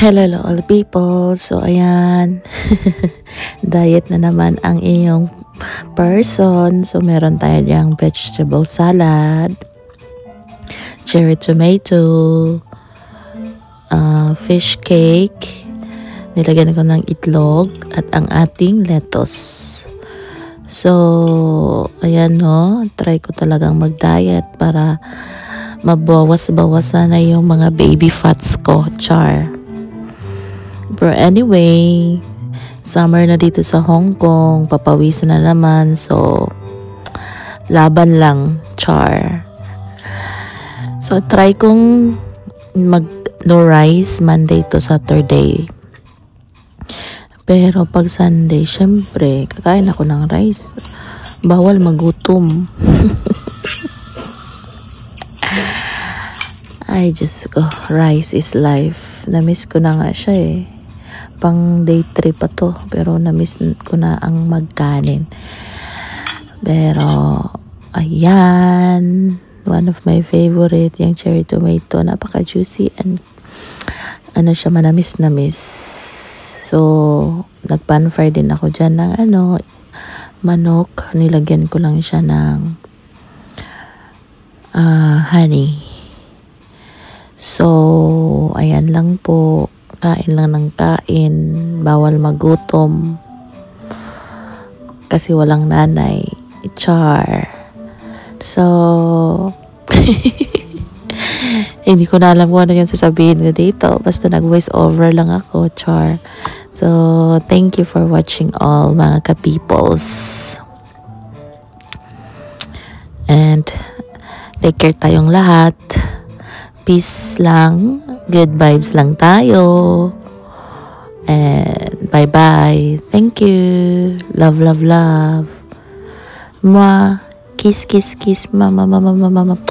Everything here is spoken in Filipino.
Hello all people. So ayan, diet na naman ang iyong person. So meron tayo diyang vegetable salad, cherry tomato, fish cake, nilagyan ko ng itlog at ang ating lettuce. So ayan no, try ko talagang mag-diet para mabawas-bawasan na yung mga baby fats ko, char. But anyway, summer na dito sa Hong Kong, papawisan na naman, so laban lang, char. So try kong mag no rice Monday to Saturday. Pero pag Sunday, syempre, kakain ako ng rice. Bawal magutom. I just go, rice is life. Na-miss ko na nga siya eh. Pang day 3 pa to, pero na-miss ko na ang magkanin. Pero ayan, one of my favorite, yung cherry tomato, napaka-juicy and ano siya, manamis-namis. So nag-pan fry din ako dyan ng manok. Nilagyan ko lang siya ng honey. So ayan lang po, kain lang ng kain, bawal magutom kasi walang nanay, char. So hindi ko na alam kung ano yung sasabihin ko dito, basta nag voice over lang ako, char. So thank you for watching all mga ka-peoples, and take care tayong lahat. Peace lang, good vibes lang tayo, and bye bye. Thank you, love love love, mwah, kiss kiss kiss, mama mama mama mama.